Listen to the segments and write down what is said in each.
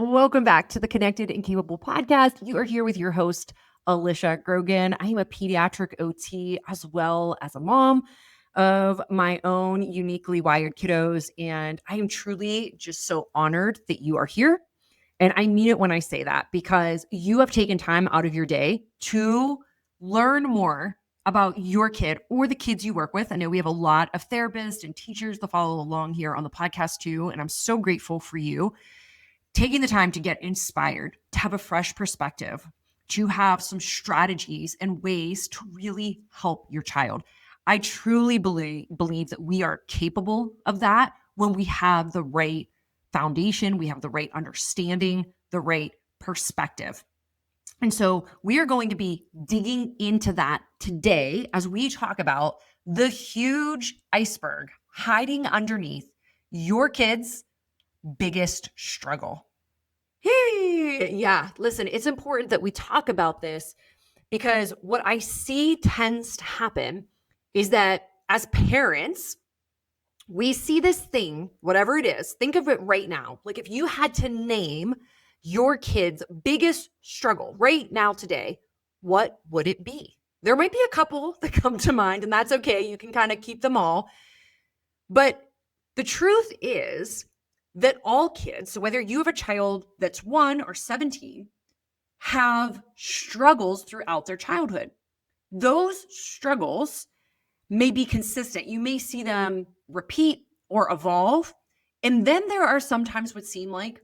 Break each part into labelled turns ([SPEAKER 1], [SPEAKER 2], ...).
[SPEAKER 1] Welcome back to the Connected and Capable podcast. You are here with your host, Alicia Grogan. I am a pediatric OT as well as a mom of my own uniquely wired kiddos. And I am truly just so honored that you are here. And I mean it when I say that because you have taken time out of your day to learn more about your kid or the kids you work with. I know we have a lot of therapists and teachers that follow along here on the podcast too. And I'm so grateful for you taking the time to get inspired, to have a fresh perspective, to have some strategies and ways to really help your child. I truly believe that we are capable of that when we have the right foundation, we have the right understanding, the right perspective. And so we are going to be digging into that today as we talk about the huge iceberg hiding underneath your kids' biggest struggle. Hey, yeah, listen, it's important that we talk about this because what I see tends to happen is that as parents, we see this thing, whatever it is, think of it right now. Like if you had to name your kid's biggest struggle right now today, what would it be? There might be a couple that come to mind, and that's okay. You can kind of keep them all. But the truth is that all kids, so whether you have a child that's 1 or 17, have struggles throughout their childhood. Those struggles may be consistent. You may see them repeat or evolve. And then there are sometimes what seem like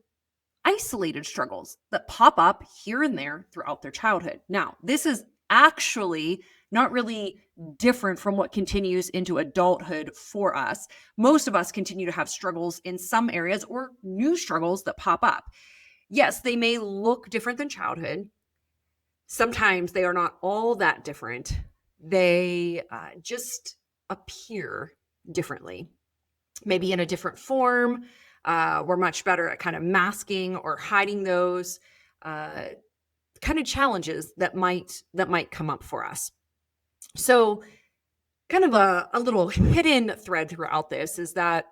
[SPEAKER 1] isolated struggles that pop up here and there throughout their childhood. Now, this is actually not really different from what continues into adulthood for us. Most of us continue to have struggles in some areas or new struggles that pop up. Yes, they may look different than childhood. Sometimes they are not all that different. They just appear differently, maybe in a different form. We're much better at kind of masking or hiding those kind of challenges that might come up for us. So kind of a little hidden thread throughout this is that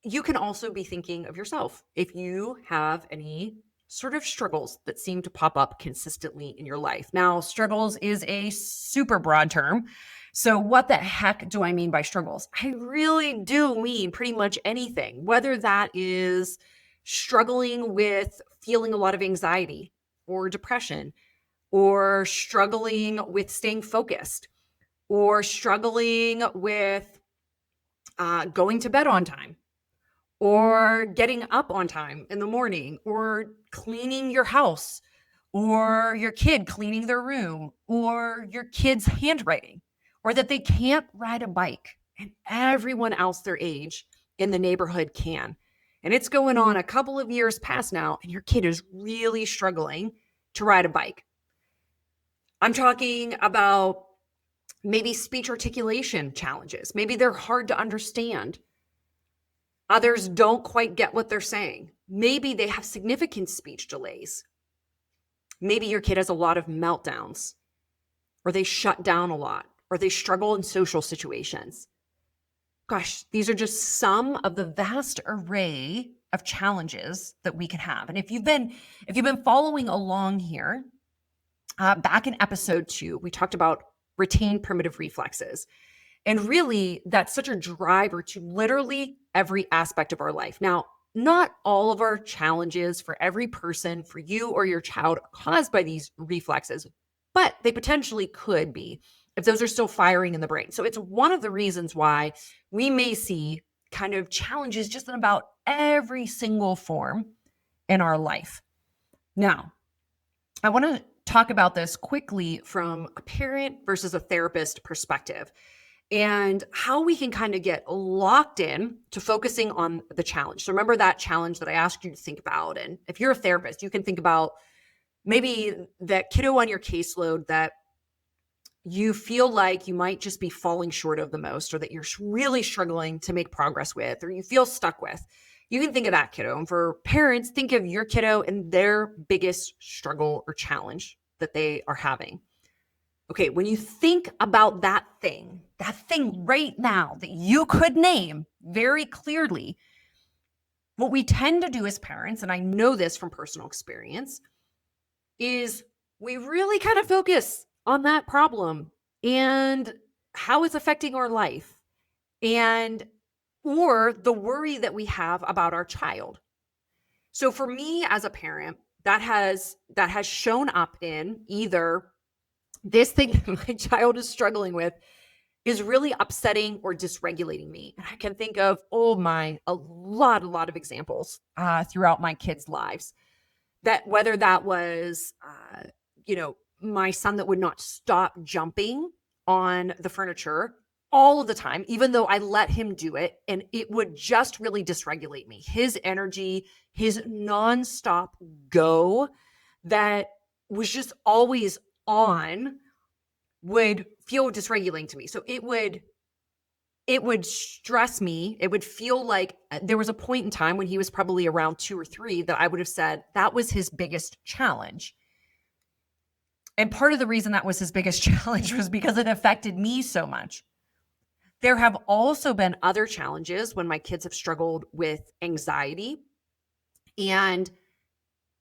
[SPEAKER 1] you can also be thinking of yourself if you have any sort of struggles that seem to pop up consistently in your life. Now, struggles is a super broad term. So what the heck do I mean by struggles? I really do mean pretty much anything, whether that is struggling with feeling a lot of anxiety or depression, or struggling with staying focused, or struggling with going to bed on time, or getting up on time in the morning, or cleaning your house, or your kid cleaning their room, or your kid's handwriting, or that they can't ride a bike and everyone else their age in the neighborhood can. And it's going on a couple of years past now, and your kid is really struggling to ride a bike. I'm talking about maybe speech articulation challenges. Maybe they're hard to understand. Others don't quite get what they're saying. Maybe they have significant speech delays. Maybe your kid has a lot of meltdowns, or they shut down a lot, or they struggle in social situations. Gosh, these are just some of the vast array of challenges that we can have. And if you've been following along here, back in episode 2, we talked about retained primitive reflexes. And really, that's such a driver to literally every aspect of our life. Now, not all of our challenges for every person, for you or your child, are caused by these reflexes, but they potentially could be if those are still firing in the brain. So it's one of the reasons why we may see kind of challenges just in about every single form in our life. Now, I want to talk about this quickly from a parent versus a therapist perspective, and how we can kind of get locked in to focusing on the challenge. So remember that challenge that I asked you to think about. And if you're a therapist, you can think about maybe that kiddo on your caseload that you feel like you might just be falling short of the most, or that you're really struggling to make progress with, or you feel stuck with. You can think of that kiddo. And for parents, think of your kiddo and their biggest struggle or challenge that they are having. Okay, when you think about that thing right now that you could name very clearly, what we tend to do as parents, and I know this from personal experience, is we really kind of focus on that problem and how it's affecting our life and or the worry that we have about our child. So for me as a parent, that has shown up in either this thing my child is struggling with is really upsetting or dysregulating me. And I can think of, a lot of examples throughout my kids' lives. That whether that was, my son that would not stop jumping on the furniture all of the time, even though I let him do it, and it would just really dysregulate me. His energy, his nonstop go that was just always on would feel dysregulating to me. So it would stress me. It would feel like there was a point in time when he was probably around 2 or 3 that I would have said that was his biggest challenge. And part of the reason that was his biggest challenge was because it affected me so much. There have also been other challenges when my kids have struggled with anxiety, and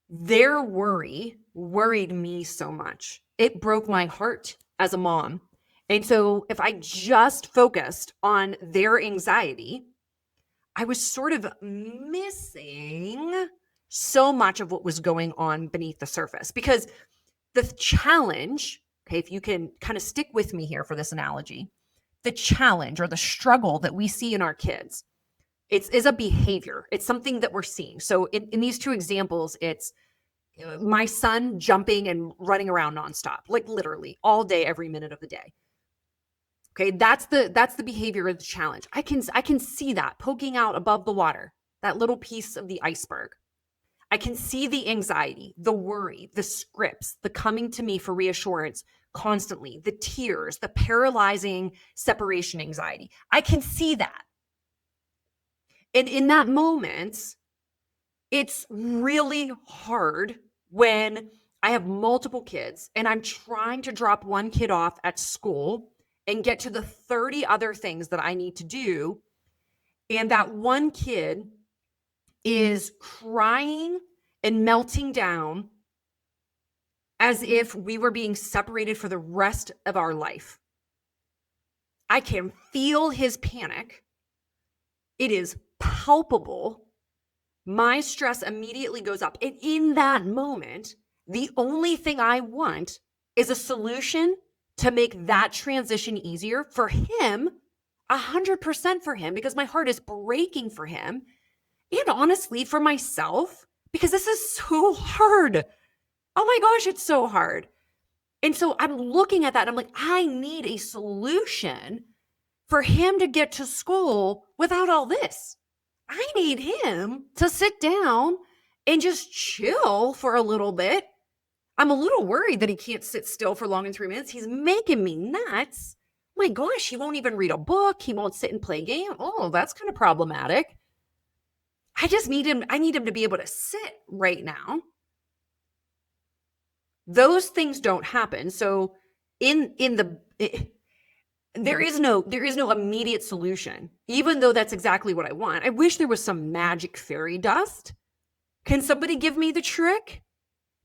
[SPEAKER 1] their worry worried me so much. It broke my heart as a mom. And so if I just focused on their anxiety, I was sort of missing so much of what was going on beneath the surface. Because the challenge, okay, if you can kind of stick with me here for this analogy, the challenge or the struggle that we see in our kids, is a behavior. It's something that we're seeing. So in these two examples, it's my son jumping and running around nonstop, like literally all day, every minute of the day. Okay, that's the behavior of the challenge. I can see that poking out above the water, that little piece of the iceberg. I can see the anxiety, the worry, the scripts, the coming to me for reassurance constantly, the tears, the paralyzing separation anxiety. I can see that. And in that moment, it's really hard when I have multiple kids and I'm trying to drop one kid off at school and get to the 30 other things that I need to do. And that one kid is crying and melting down as if we were being separated for the rest of our life. I can feel his panic. It is palpable. My stress immediately goes up. And in that moment, the only thing I want is a solution to make that transition easier for him, 100% for him, because my heart is breaking for him. And honestly, for myself, because this is so hard. Oh my gosh, it's so hard. And so I'm looking at that and I'm like, I need a solution for him to get to school without all this. I need him to sit down and just chill for a little bit. I'm a little worried that he can't sit still for long than 3 minutes. He's making me nuts. My gosh, he won't even read a book. He won't sit and play a game. Oh, that's kind of problematic. I need him to be able to sit right now. Those things don't happen. So there is no immediate solution, even though that's exactly what I want. I wish there was some magic fairy dust. Can somebody give me the trick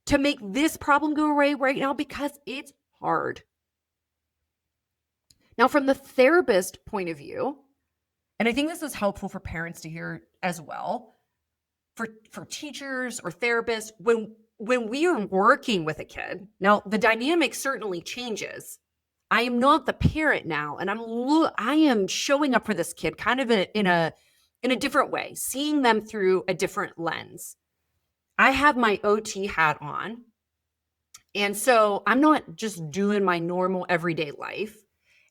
[SPEAKER 1] to make this problem go away right now? Because it's hard. Now, from the therapist point of view, and I think this is helpful for parents to hear as well, for teachers or therapists, when we are working with a kid, now the dynamic certainly changes. I am not the parent now, and I am showing up for this kid kind of in a different way, seeing them through a different lens. I have my OT hat on, and so I'm not just doing my normal everyday life.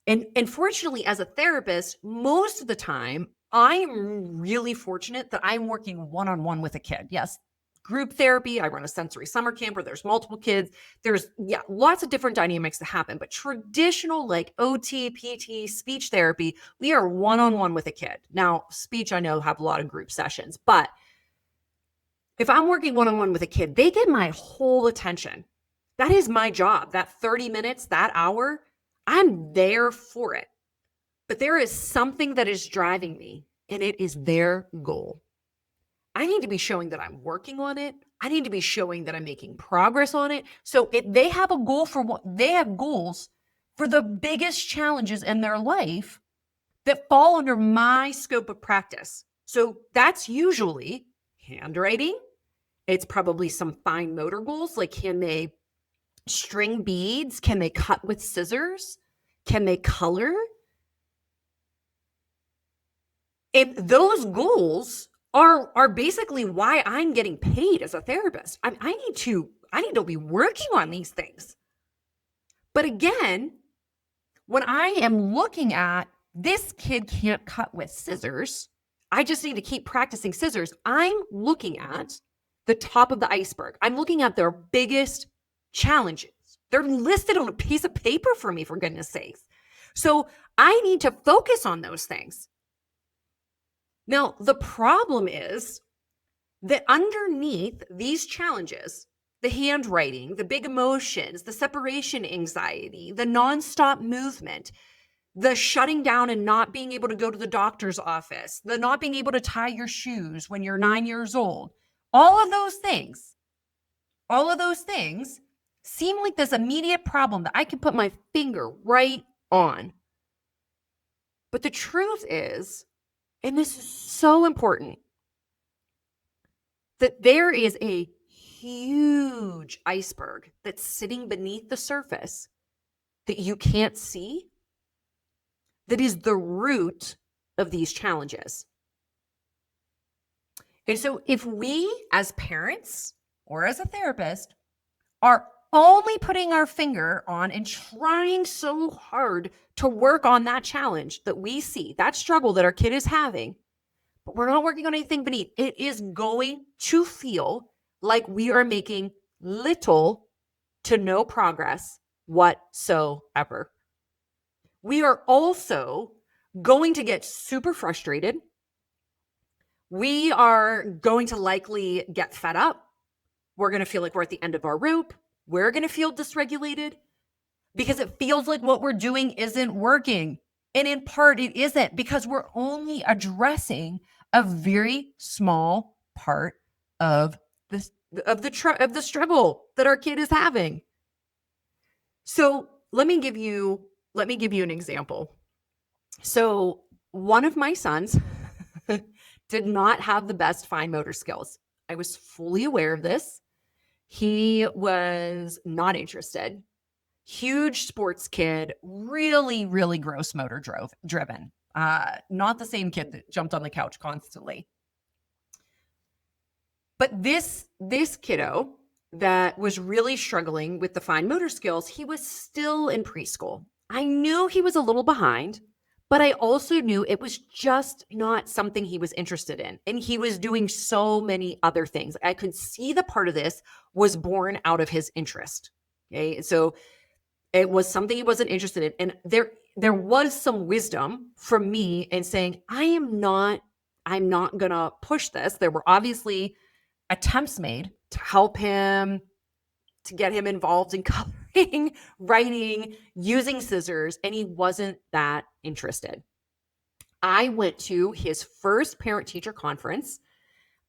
[SPEAKER 1] And fortunately, as a therapist, most of the time, I'm really fortunate that I'm working one-on-one with a kid. Yes, group therapy. I run a sensory summer camp where there's multiple kids. There's lots of different dynamics that happen. But traditional like OT, PT, speech therapy, we are one-on-one with a kid. Now, speech, I know, have a lot of group sessions. But if I'm working one-on-one with a kid, they get my whole attention. That is my job. That 30 minutes, that hour, I'm there for it. But there is something that is driving me, and it is their goal. I need to be showing that I'm working on it. I need to be showing that I'm making progress on it. So if they have a goal for what they have goals for the biggest challenges in their life that fall under my scope of practice. So that's usually handwriting. It's probably some fine motor goals, like can they string beads? Can they cut with scissors? Can they color? If those goals are basically why I'm getting paid as a therapist. I need to be working on these things. But again, when I am looking at this kid can't cut with scissors, I just need to keep practicing scissors. I'm looking at the top of the iceberg. I'm looking at their biggest challenges. They're listed on a piece of paper for me, for goodness sakes. So I need to focus on those things. Now, the problem is that underneath these challenges, the handwriting, the big emotions, the separation anxiety, the nonstop movement, the shutting down and not being able to go to the doctor's office, the not being able to tie your shoes when you're 9 years old, all of those things seem like this immediate problem that I can put my finger right on. But the truth is, and this is so important, that there is a huge iceberg that's sitting beneath the surface that you can't see, that is the root of these challenges. And so if we as parents or as a therapist are only putting our finger on and trying so hard to work on that challenge that we see, that struggle that our kid is having, but we're not working on anything beneath, it is going to feel like we are making little to no progress whatsoever. We are also going to get super frustrated. We are going to likely get fed up. We're going to feel like we're at the end of our rope. We're going to feel dysregulated because it feels like what we're doing isn't working. And in part, it isn't, because we're only addressing a very small part of the struggle that our kid is having. So let me give you an example. So one of my sons did not have the best fine motor skills. I was fully aware of this. He was not interested. Huge sports kid, really, really gross motor driven. Not the same kid that jumped on the couch constantly. But this kiddo that was really struggling with the fine motor skills, he was still in preschool. I knew he was a little behind, but I also knew it was just not something he was interested in. And he was doing so many other things. I could see the part of this was born out of his interest. Okay. So it was something he wasn't interested in. And there was some wisdom from me in saying, I'm not going to push this. There were obviously attempts made to help him, to get him involved in coloring, writing, using scissors, and he wasn't that interested. I went to his first parent-teacher conference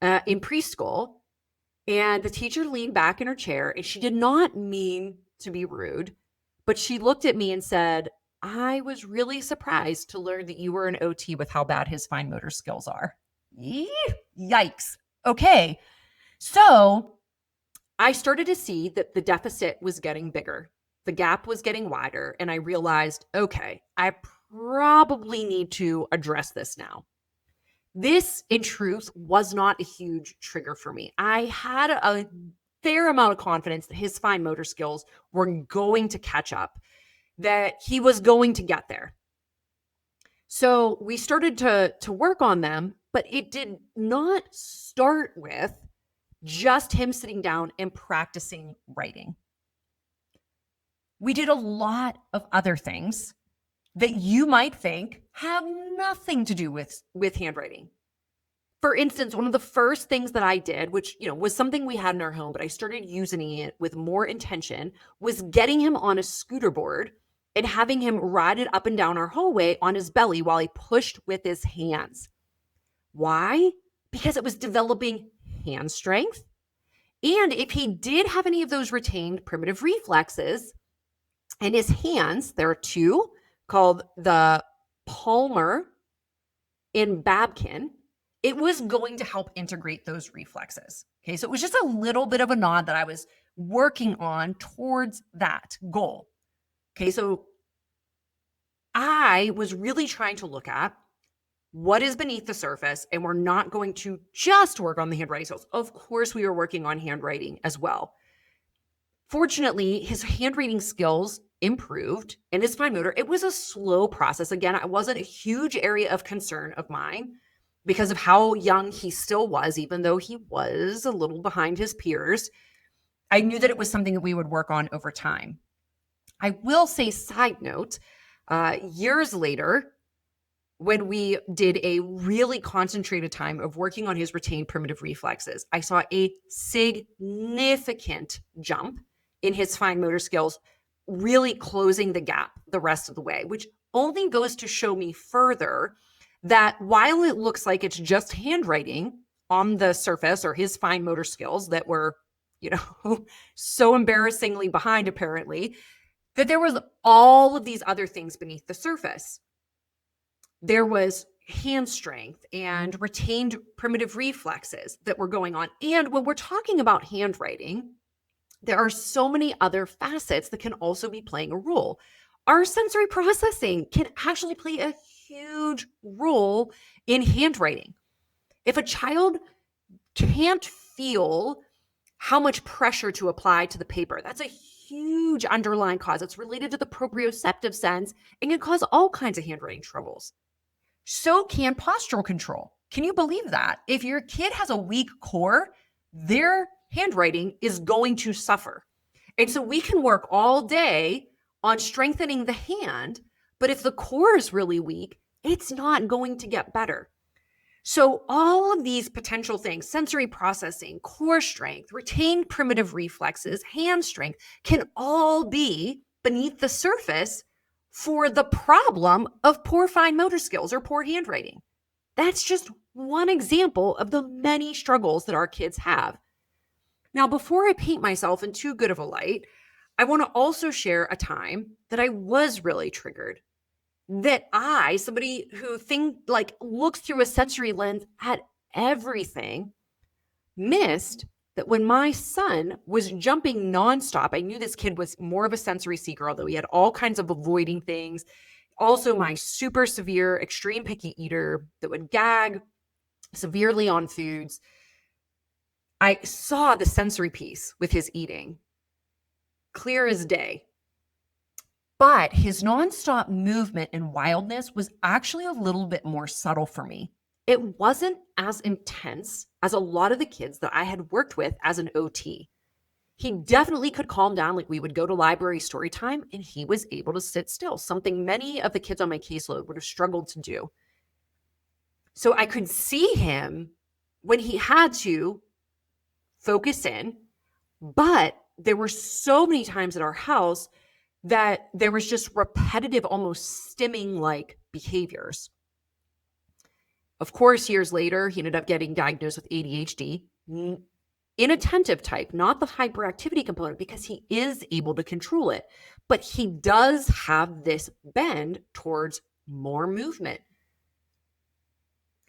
[SPEAKER 1] in preschool, and the teacher leaned back in her chair, and she did not mean to be rude, but she looked at me and said, I was really surprised to learn that you were an OT with how bad his fine motor skills are. Yikes. Okay. So I started to see that the deficit was getting bigger. The gap was getting wider. And I realized, okay, I probably need to address this now. This, in truth, was not a huge trigger for me. I had a fair amount of confidence that his fine motor skills were going to catch up, that he was going to get there. So we started to work on them, but it did not start with just him sitting down and practicing writing. We did a lot of other things that you might think have nothing to do with handwriting. For instance, one of the first things that I did, which, was something we had in our home, but I started using it with more intention, was getting him on a scooter board and having him ride it up and down our hallway on his belly while he pushed with his hands. Why? because it was developing hand strength. And if he did have any of those retained primitive reflexes in his hands, there are two called the palmar in Babkin, it was going to help integrate those reflexes. Okay, so it was just a little bit of a nod that I was working on towards that goal. Okay, so I was really trying to look at what is beneath the surface, and we're not going to just work on the handwriting skills. Of course, we were working on handwriting as well. Fortunately, his handwriting skills improved and his fine motor. It was a slow process. Again, it wasn't a huge area of concern of mine because of how young he still was, even though he was a little behind his peers. I knew that it was something that we would work on over time. I will say, side note, years later, when we did a really concentrated time of working on his retained primitive reflexes, I saw a significant jump in his fine motor skills, really closing the gap the rest of the way, which only goes to show me further that while it looks like it's just handwriting on the surface or his fine motor skills that were, so embarrassingly behind apparently, that there was all of these other things beneath the surface. There was hand strength and retained primitive reflexes that were going on. And when we're talking about handwriting, there are so many other facets that can also be playing a role. Our sensory processing can actually play a huge role in handwriting. If a child can't feel how much pressure to apply to the paper, that's a huge underlying cause. It's related to the proprioceptive sense and can cause all kinds of handwriting troubles. So can postural control. Can you believe that? If your kid has a weak core, their handwriting is going to suffer. And so we can work all day on strengthening the hand, but if the core is really weak, it's not going to get better. So all of these potential things, sensory processing, core strength, retained primitive reflexes, hand strength, can all be beneath the surface for the problem of poor fine motor skills or poor handwriting. That's just one example of the many struggles that our kids have. Now, before I paint myself in too good of a light, I want to also share a time that I was really triggered. That somebody who looks through a sensory lens at everything, missed that when my son was jumping nonstop, I knew this kid was more of a sensory seeker, although he had all kinds of avoiding things. Also, my super severe, extreme picky eater that would gag severely on foods. I saw the sensory piece with his eating, clear as day. But his nonstop movement and wildness was actually a little bit more subtle for me. It wasn't as intense as a lot of the kids that I had worked with as an OT. He definitely could calm down. Like, we would go to library story time and he was able to sit still, something many of the kids on my caseload would have struggled to do. So I could see him when he had to focus in, but there were so many times at our house that there was just repetitive, almost stimming-like behaviors. Of course, years later, he ended up getting diagnosed with ADHD, inattentive type, not the hyperactivity component, because he is able to control it. But he does have this bend towards more movement.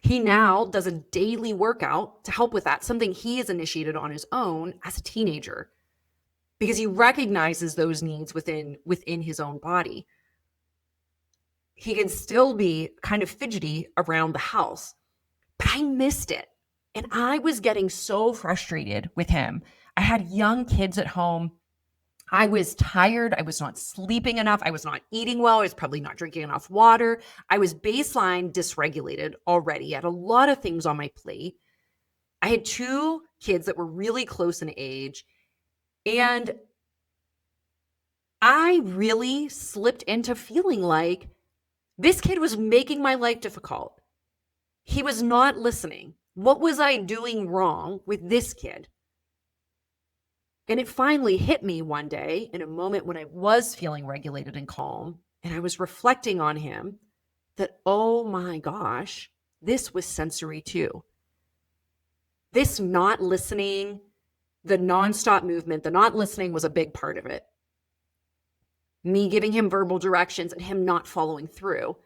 [SPEAKER 1] He now does a daily workout to help with that, something he has initiated on his own as a teenager, because he recognizes those needs within his own body. He can still be kind of fidgety around the house, but I missed it. And I was getting so frustrated with him. I had young kids at home. I was tired. I was not sleeping enough. I was not eating well. I was probably not drinking enough water. I was baseline dysregulated already. I had a lot of things on my plate. I had two kids that were really close in age. And I really slipped into feeling like this kid was making my life difficult. He was not listening. What was I doing wrong with this kid? And it finally hit me one day in a moment when I was feeling regulated and calm, and I was reflecting on him that, oh my gosh, this was sensory too. This not listening, the nonstop movement, the not listening was a big part of it. Me giving him verbal directions and him not following through,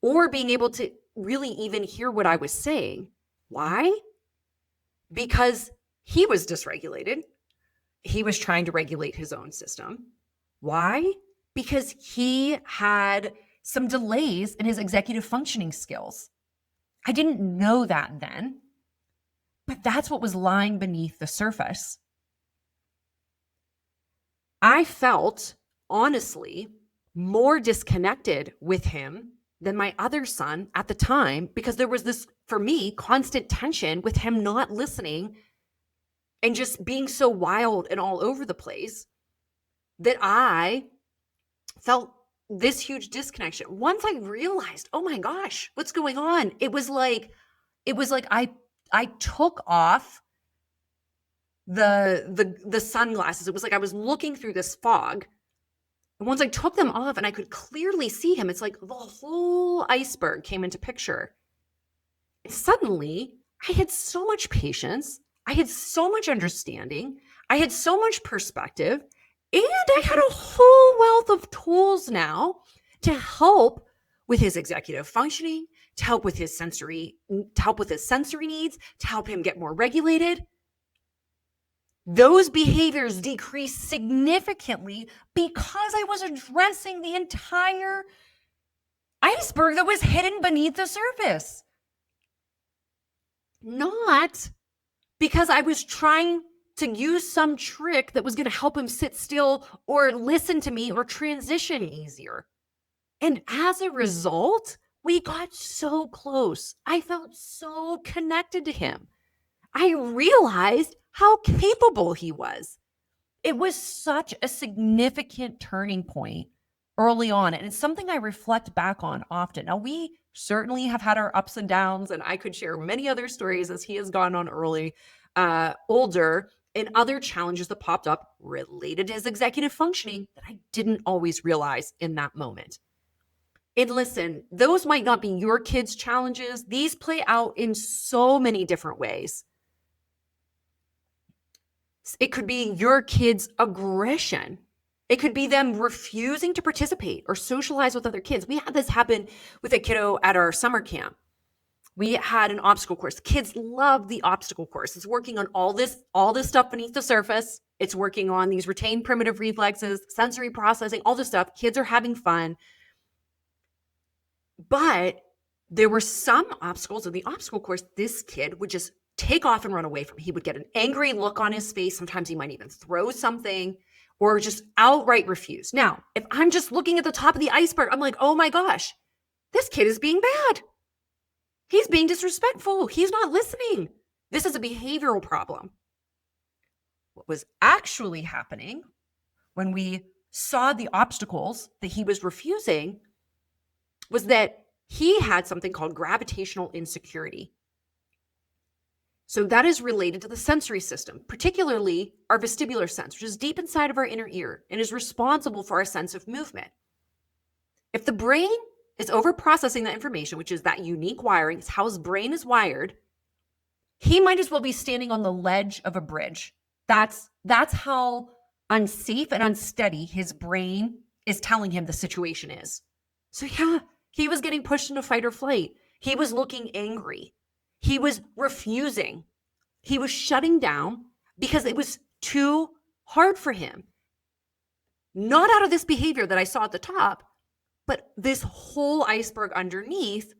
[SPEAKER 1] or being able to really even hear what I was saying. Why? Because he was dysregulated. He was trying to regulate his own system. Why? Because he had some delays in his executive functioning skills. I didn't know that then, but that's what was lying beneath the surface. I felt, honestly, more disconnected with him than my other son at the time, because there was this, for me, constant tension with him not listening and just being so wild and all over the place that I felt this huge disconnection. Once I realized, oh my gosh, what's going on? It was like I took off the sunglasses. It was like I was looking through this fog. And once I took them off and I could clearly see him, it's like the whole iceberg came into picture. And suddenly, I had so much patience. I had so much understanding. I had so much perspective. And I had a whole wealth of tools now to help with his executive functioning, to help with his sensory needs, to help him get more regulated. Those behaviors decreased significantly because I was addressing the entire iceberg that was hidden beneath the surface. Not because I was trying to use some trick that was going to help him sit still or listen to me or transition easier. And as a result, we got so close. I felt so connected to him. I realized how capable he was. It was such a significant turning point early on. And it's something I reflect back on often. Now, we certainly have had our ups and downs, and I could share many other stories as he has gone on older, and other challenges that popped up related to his executive functioning that I didn't always realize in that moment. And listen, those might not be your kids' challenges. These play out in so many different ways. It could be your kids' aggression. It could be them refusing to participate or socialize with other kids. We had this happen with a kiddo at our summer camp. We had an obstacle course. The kids love the obstacle course. It's working on all this stuff beneath the surface. It's working on these retained primitive reflexes, sensory processing, all this stuff. Kids are having fun. But there were some obstacles in the obstacle course this kid would just take off and run away from. He would get an angry look on his face. Sometimes he might even throw something or just outright refuse. Now, if I'm just looking at the top of the iceberg, I'm like, oh my gosh, this kid is being bad. He's being disrespectful. He's not listening. This is a behavioral problem. What was actually happening when we saw the obstacles that he was refusing was that he had something called gravitational insecurity. So that is related to the sensory system, particularly our vestibular sense, which is deep inside of our inner ear and is responsible for our sense of movement. If the brain is overprocessing that information, which is that unique wiring, it's how his brain is wired, he might as well be standing on the ledge of a bridge. That's how unsafe and unsteady his brain is telling him the situation is. So yeah, he was getting pushed into fight or flight. He was looking angry. He was refusing. He was shutting down because it was too hard for him. Not out of this behavior that I saw at the top, but this whole iceberg underneath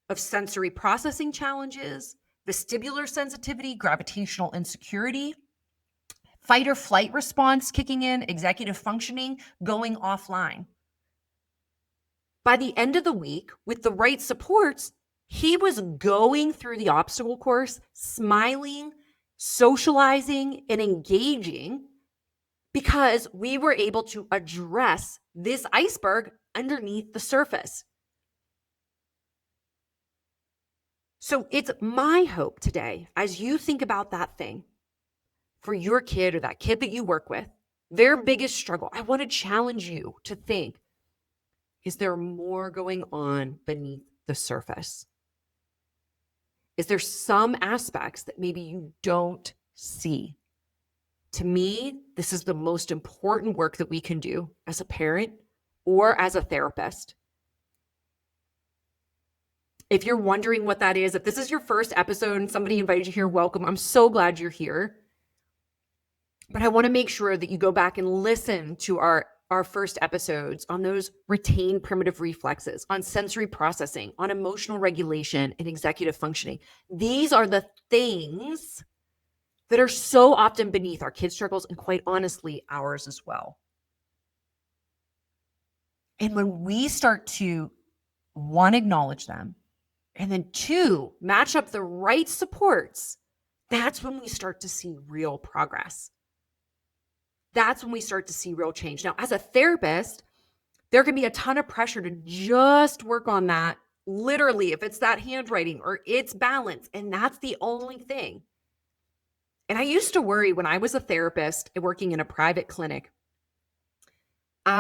[SPEAKER 1] of sensory processing challenges, vestibular sensitivity, gravitational insecurity, fight or flight response kicking in, executive functioning going offline. By the end of the week, with the right supports, he was going through the obstacle course, smiling, socializing, and engaging because we were able to address this iceberg underneath the surface. So it's my hope today, as you think about that thing for your kid or that kid that you work with, their biggest struggle, I want to challenge you to think, is there more going on beneath the surface? is there some aspects that maybe you don't see. To me, this is the most important work that we can do as a parent or as a therapist. If you're wondering what that is, if this is your first episode and somebody invited you here, welcome. I'm so glad you're here. But I want to make sure that you go back and listen to our first episodes on those retained primitive reflexes, on sensory processing, on emotional regulation and executive functioning. These are the things that are so often beneath our kids' struggles and quite honestly, ours as well. And when we start to, one, acknowledge them, and then two, match up the right supports, that's when we start to see real progress. That's when we start to see real change. Now, as a therapist, there can be a ton of pressure to just work on that, literally, if it's that handwriting or it's balance, and that's the only thing. And I used to worry when I was a therapist and working in a private clinic. We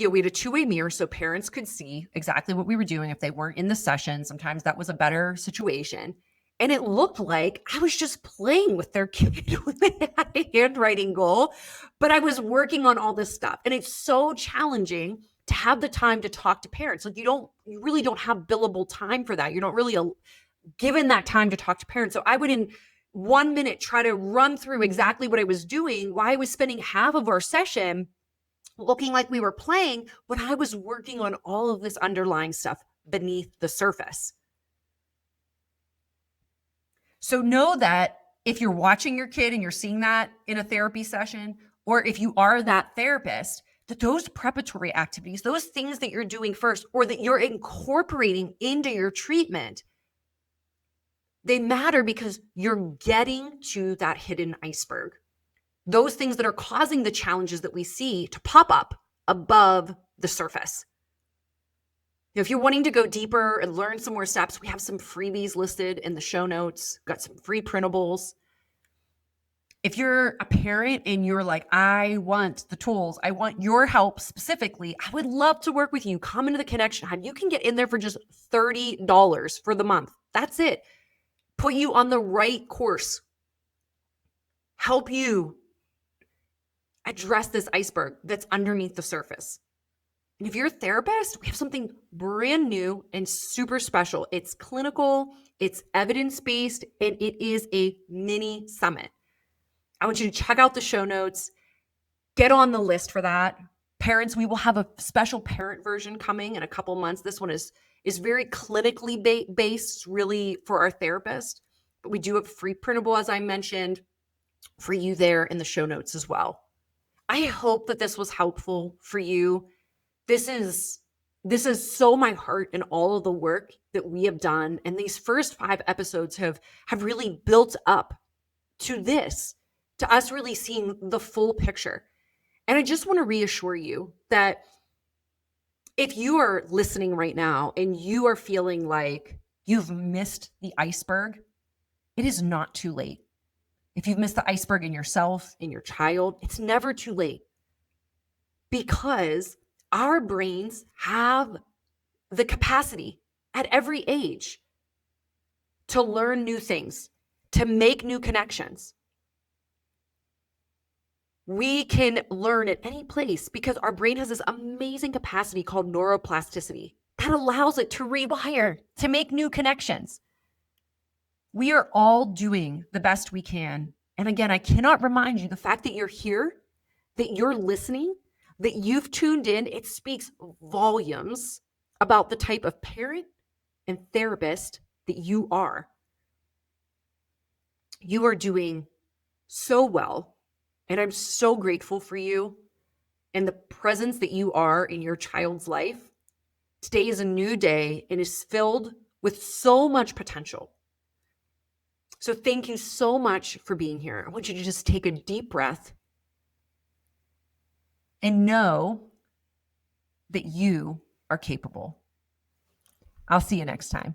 [SPEAKER 1] had a two-way mirror so parents could see exactly what we were doing if they weren't in the session. Sometimes that was a better situation. And it looked like I was just playing with their kid when they had a handwriting goal, but I was working on all this stuff. And it's so challenging to have the time to talk to parents. Like you really don't have billable time for that. You're not really given that time to talk to parents. So I would in 1 minute try to run through exactly what I was doing, why I was spending half of our session looking like we were playing when I was working on all of this underlying stuff beneath the surface. So know that if you're watching your kid and you're seeing that in a therapy session, or if you are that therapist, that those preparatory activities, those things that you're doing first or that you're incorporating into your treatment, they matter because you're getting to that hidden iceberg. Those things that are causing the challenges that we see to pop up above the surface. If you're wanting to go deeper and learn some more steps, we have some freebies listed in the show notes. Got some free printables. If you're a parent and you're like, I want the tools, I want your help specifically, I would love to work with you. Come into the Connection Hub. You can get in there for just $30 for the month. That's it. Put you on the right course. Help you address this iceberg that's underneath the surface. And if you're a therapist, we have something brand new and super special. It's clinical, it's evidence-based, and it is a mini summit. I want you to check out the show notes, get on the list for that. Parents, we will have a special parent version coming in a couple months. This one is very clinically based, really for our therapist, but we do have free printable, as I mentioned, for you there in the show notes as well. I hope that this was helpful for you. This is so my heart in all of the work that we have done. And these first 5 episodes have really built up to this, to us really seeing the full picture. And I just want to reassure you that if you are listening right now and you are feeling like you've missed the iceberg, it is not too late. If you've missed the iceberg in yourself, in your child, it's never too late. Because our brains have the capacity at every age to learn new things, to make new connections. We can learn at any place because our brain has this amazing capacity called neuroplasticity that allows it to rewire, to make new connections. We are all doing the best we can. And again, I cannot remind you the fact that you're here, that you're listening, that you've tuned in, it speaks volumes about the type of parent and therapist that you are. You are doing so well, and I'm so grateful for you and the presence that you are in your child's life. Today is a new day and is filled with so much potential. So thank you so much for being here. I want you to just take a deep breath and know that you are capable. I'll see you next time.